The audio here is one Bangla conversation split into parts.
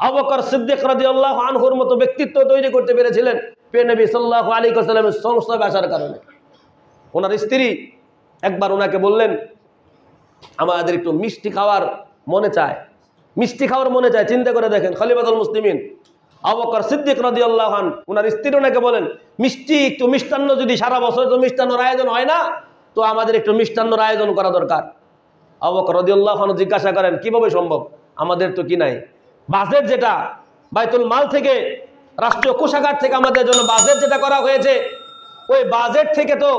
আবু বকর সিদ্দিক রাদিয়াল্লাহু আনহুর মতো ব্যক্তিত্ব তৈরি করতে পেরেছিলেন প্রিয় নবী সাল্লাল্লাহু আলাইহি ওয়াসাল্লামের সংস্পর্শে আসার কারণে। ওনার স্ত্রী একবার ওনাকে বললেন, আমাদের একটু মিষ্টি খাওয়ার মনে চায়, মিষ্টি খাওয়ার মনে চায়। চিন্তা করে দেখেন, খলিফাতুল মুসলিমিন আবু বকর সিদ্দিক রাদিয়াল্লাহু আনহু ওনার স্ত্রী ওনাকে বলেন, মিষ্টি একটু মিষ্টান্ন, যদি সারা বছর তো মিষ্টান্নর আয়োজন হয় না, তো আমাদের একটু মিষ্টান্নর আয়োজন করা দরকার। আবু বকর রাদিয়াল্লাহু আনহু জিজ্ঞাসা করেন, কিভাবে সম্ভব? আমাদের তো কি নাই বাজেট, যেটা বাইতুল মাল থেকে, রাষ্ট্রীয় কোষাগার থেকে আমাদের জন্য বাজেট যেটা করা হয়েছে, ওই বাজেট থেকে তো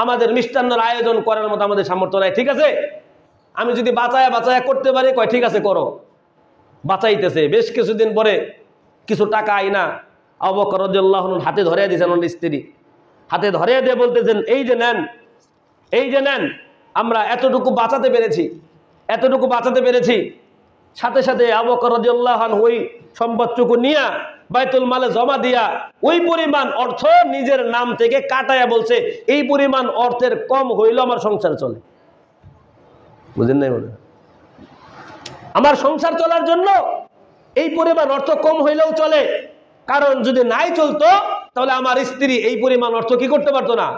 আমাদের মিষ্টান্নর আয়োজন করার মতো আমাদের সামর্থ্য নাই। ঠিক আছে, আমি যদি বাঁচায়া বাঁচায়া করতে পারি, কয় ঠিক আছে করো। বাঁচাইতেছে। বেশ কিছুদিন পরে কিছু টাকা আইনা আবু বকর রাদিয়াল্লাহু আনহু হাতে ধরিয়ে দিয়েছেন। ওনার স্ত্রী হাতে ধরিয়ে দিয়ে বলতেছেন, এই যে নেন, এই যে নেন, আমরা এতটুকু বাঁচাতে পেরেছি, এতটুকু বাঁচাতে পেরেছি। সাথে সাথে আবু বকর রাদিয়াল্লাহু আনহু ওই সম্পদটুকু নিয়ে বাইতুল মালে জমা দিয়া ওই পরিমাণ অর্থ নিজের নাম থেকে কাটায়া বলছে, এই পরিমাণ অর্থের কম হইল আমার সংসার চলে। বুঝেন নাই? বলে আমার সংসার চলার জন্য এই পরিমাণ অর্থ কম হইলেও চলে, কারণ যদি নাই চলতো তাহলে আমার স্ত্রী এই পরিমাণ অর্থ কি করতে পারতো না,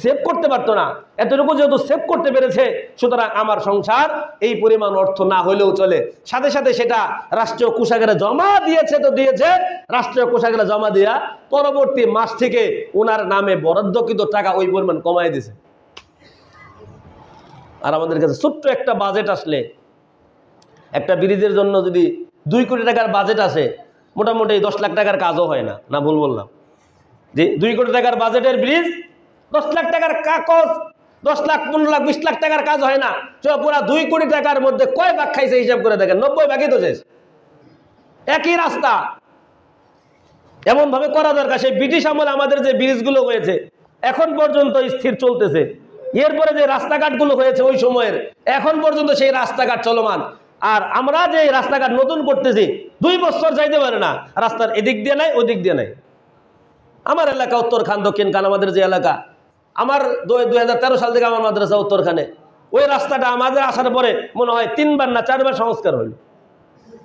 সেভ করতে পারতো না। এতটুকু যেহেতু সেভ করতে পেরেছে, সুতরাং আমার সংসার এই পরিমাণ অর্থ না হইলেও চলে। সাথে সাথে সেটা রাষ্ট্রীয় কোষাগারে জমা দিয়েছে, তো দিয়েছে, রাষ্ট্রীয় কোষাগারে জমা দিয়া পরবর্তী মাস থেকে ওনার নামে বরাদ্দকৃত টাকা ওই পরিমাণ কমাই দিয়েছে। আর আমাদের কাছে ছোট্ট একটা বাজেট আসলে, একটা ব্রিজের জন্য যদি 2 কোটি টাকার বাজেট আসে, মোটামুটি 10 লাখ টাকার কাজও হয় না। না ভুল বললাম? যে 2 কোটি টাকার বাজেটের ব্রিজ 10 লাখ টাকার কাগজ, 10 লাখ 15 লাখ 20 লাখ টাকার কাজ হয় না। পুরা 2 কোটি টাকার মধ্যে কয় ভাগ খাইছে হিসাব করে দেখেন, 90 ভাগই তো শেষ। একই রাস্তা এমন ভাবে করা দরকার। সেই ব্রিটিশ আমলে আমাদের যে ব্রিজগুলো হয়েছে এখন পর্যন্ত স্থির চলতেছে, এরপরে যে রাস্তাঘাটগুলো হয়েছে ওই সময়ের, এখন পর্যন্ত সেই রাস্তাঘাট চলমান। আর আমরা যে রাস্তাঘাট নতুন করতেছি 2 বছর যাইতে পারে না, রাস্তার এদিক দিয়ে নাই ওদিক দিয়ে নাই। আমার এলাকা উত্তরখান, দক্ষিণ খান, আমাদের যে এলাকা, আমার 2013 সাল থেকে আমার মাদ্রাসা উত্তরখানে, ওই রাস্তাটা আমাদের আসার পরে মনে হয় 3 বার না 4 বার সংস্কার হইল।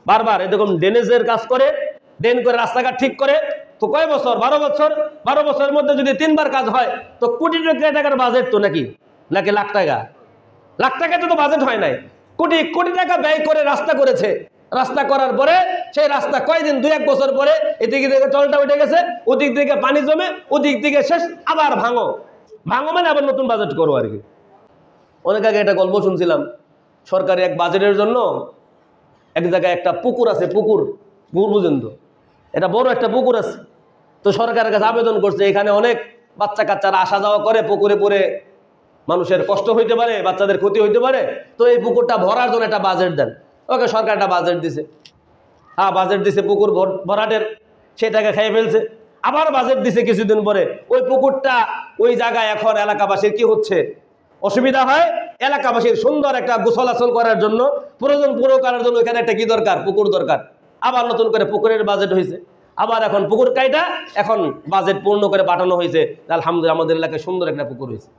বারবার এরকম ড্রেনেজের কাজ করে, ড্রেন করে রাস্তাঘাট ঠিক করে। তো কয় বছর? 12 বছর। 12 বছরের মধ্যে যদি 3 বার কাজ হয়, তো কোটি টাকার বাজেট তো নাকি নাকি লাখ টাকা? লাখ টাকা তো বাজেট হয় নাই, কোটি কোটি টাকা ব্যয় করে রাস্তা করেছে। রাস্তা করার পরে সেই রাস্তা কয়দিন, 2-1 বছর পরে এদিকে থেকে জলটা উঠে গেছে, ওদিক থেকে পানি জমে, ওদিক থেকে শেষ, আবার ভাঙো। ভাঙো মানে আবার নতুন বাজেট করো আর কি। অনেক আগে একটা গল্প শুনছিলাম, সরকারি এক বাজেটের জন্য এক জায়গায় একটা পুকুর আছে, পুকুর বুঝেন তো, এটা বড় একটা পুকুর আছে। তো সরকারের কাছে আবেদন করছে, এখানে অনেক বাচ্চা কাচ্চারা আসা যাওয়া করে, পুকুরে পড়ে মানুষের কষ্ট হইতে পারে, বাচ্চাদের ক্ষতি হইতে পারে, তো এই পুকুরটা ভরার জন্য একটা বাজেট দেন। ওকে সরকার একটা বাজেট দিছে, হ্যাঁ বাজেট দিছে পুকুর ভরাটের, সেই টাকা খেয়ে ফেলছে। আবার বাজেট দিছে কিছুদিন পরে, ওই পুকুরটা ওই জায়গায় এখন এলাকাবাসীর কি হচ্ছে, অসুবিধা হয়। এলাকাবাসীর সুন্দর একটা গোসলাচল করার জন্য, প্রয়োজন পুরো করার জন্য এখানে একটা কি দরকার, পুকুর দরকার। আবার নতুন করে পুকুরের বাজেট হয়েছে, আবার এখন পুকুর কাইটা এখন বাজেট পূর্ণ করে পাঠানো হয়েছে। আলহামদুলিল্লাহ আমাদের এলাকায় সুন্দর একটা পুকুর হয়েছে।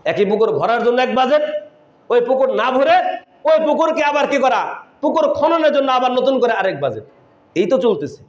একই পুকুর ভরার জন্য এক বাজেট, ওই পুকুর না ভরে ওই পুকুরকে আবার কি করা, পুকুর খননের জন্য আবার নতুন করে আরেক বাজেট। এই তো চলতেছে।